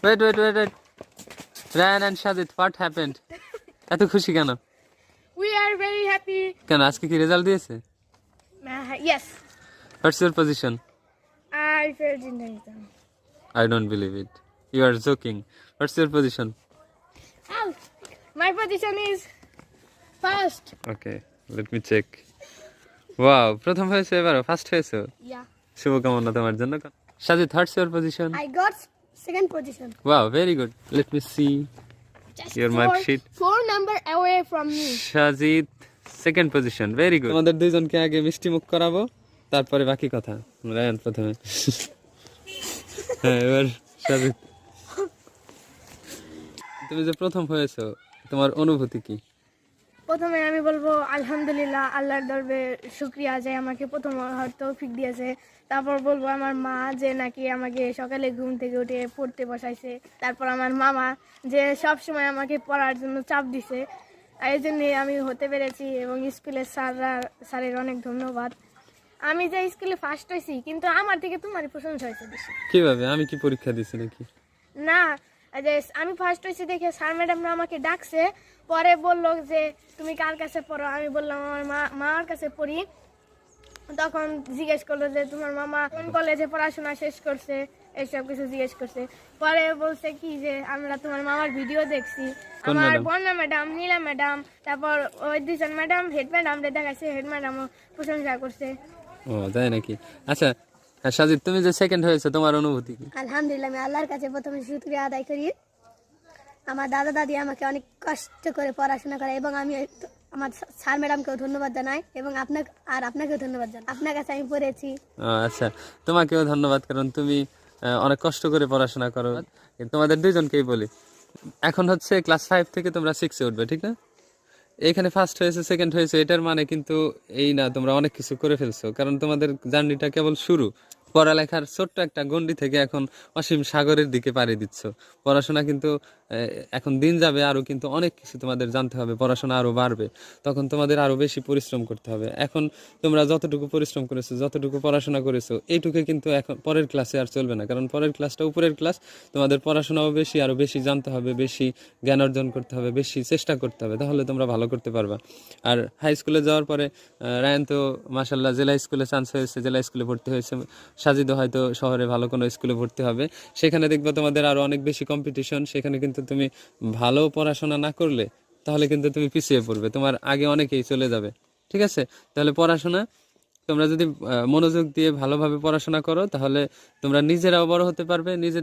Wait. Ryan and Shazid, what happened? এত খুশি কেন? We are very happy. কেন আজকে কি রেজাল্ট দিয়েছে? Yes. What's your position? I failed in the exam. I don't believe it. You are joking. What's your position? Oh, my position is first. Okay, let me check. Wow, প্রথম হয়েছে এবারও first হয়েছে। Yeah. শুভকামনা তোমার জন্য। Shazid, what's your position? I got second position. Wow, very good. Let me see Just your mark sheet. 4 number away from me. Shazid, second position. Very good. তোমাদের দুইজনকে আগে মিষ্টি মুখ করাবো, তারপরে বাকি কথা। রায়ান প্রথমে। হ্যাঁ, এবার Shazid। তুমি যে প্রথম হয়েছো, তোমার অনুভূতি কি? প্রথমে আমি বলবো আলহামদুলিল্লাহ, আল্লাহর দরবারে শুকরিয়া যে আমাকে প্রথম হওয়ার তৌফিক দিয়েছে। তারপর বলবো আমার মা যে নাকি আমাকে সকালে ঘুম থেকে উঠে পড়তে বসাইছে। তারপর আমার মামা যে সব সময় আমাকে পড়ার জন্য চাপ দিছে, এই জন্যে আমি হতে পেরেছি। এবং স্কুলের স্যারের অনেক ধন্যবাদ। আমি যে স্কুলে ফার্স্ট হয়েছি, কিন্তু আমার থেকে তোমারই প্রশংসা হয়েছে বেশি। কিভাবে? আমি কি পরীক্ষা দিছি নাকি? না, যে আমি ফার্স্ট হয়েছি দেখে স্যার ম্যাডামরা আমাকে ডাকছে, পরে বললো যে তুমি কার কাছে পড়ো। আমি বললাম আমার মার কাছে পড়ি। তখন জিজ্ঞেস করলো যে তোমার মামা কোন কলেজে পড়াশোনা শেষ করছে, এইসব কিছু জিজ্ঞেস করছে। পরে বলছে কি যে আমরা তোমার মামার ভিডিও দেখছি। আমার বন্যা ম্যাডাম, নীলা ম্যাডাম, তারপর ওই দুজন ম্যাডাম হেড ম্যাডাম দেখাচ্ছে, হেড ম্যাডামও প্রশংসা করছে। ও তাই নাকি? আচ্ছা সাজিদ, তুমি যে সেকেন্ড হয়েছে তোমার অনুভূতি কি? আলহামদুলিল্লাহ, আমি আল্লাহর কাছে প্রথমে শুকরিয়া আদায় করি। আমার দাদা দাদি আমাকে অনেক কষ্ট করে পড়াশোনা করে, এবং আমি আমার স্যার ম্যাডামকেও ধন্যবাদ জানাই, এবং আপনাকেও ধন্যবাদ জানাই। আপনার কাছে আমি পড়েছি। আচ্ছা, তোমাকেও ধন্যবাদ, কারণ তুমি অনেক কষ্ট করে পড়াশোনা করো। তোমাদের দুইজনকেই বলি, এখন হচ্ছে ক্লাস 5 থেকে তোমরা 6-এ উঠবে, ঠিক না? এখানে ফার্স্ট হয়েছে, সেকেন্ড হয়েছে, এটার মানে কিন্তু এই না তোমরা অনেক কিছু করে ফেলছো, কারণ তোমাদের জার্নিটা কেবল শুরু। পড়ালেখার ছোট্ট একটা গণ্ডি থেকে এখন অসীম সাগরের দিকে পাড়ি দিচ্ছ। পড়াশোনা কিন্তু এখন দিন যাবে, আরও কিন্তু অনেক কিছু তোমাদের জানতে হবে, পড়াশোনা আরও বাড়বে, তখন তোমাদের আরও বেশি পরিশ্রম করতে হবে। এখন তোমরা যতটুকু পরিশ্রম করেছো, যতটুকু পড়াশোনা করেছো, এইটুকু কিন্তু এখন পরের ক্লাসে আর চলবে না, কারণ পরের ক্লাসটা উপরের ক্লাস। তোমাদের পড়াশোনাও বেশি, আরও বেশি জানতে হবে, বেশি জ্ঞান অর্জন করতে হবে, বেশি চেষ্টা করতে হবে, তাহলে তোমরা ভালো করতে পারবা। আর হাই স্কুলে যাওয়ার পরে রায়ান তো মাশাল্লাহ জেলা স্কুলে চান্স হয়েছে, জেলা স্কুলে ভর্তি হয়েছে। সাজিদও হয়তো শহরে ভালো কোনো স্কুলে ভর্তি হবে, সেখানে দেখবে তোমাদের আরও অনেক বেশি কম্পিটিশন। সেখানে কিন্তু তুমি ভালো পড়াশোনা না করলে তাহলে কিন্তু তুমি পিছিয়ে পড়বে, তোমার আগে অনেকেই চলে যাবে। ঠিক আছে? তাহলে পড়াশোনা তোমরা যদি মনোযোগ দিয়ে ভালোভাবে পড়াশোনা করো, তাহলে তোমরা নিজেরাও বড় হতে পারবে, নিজেদের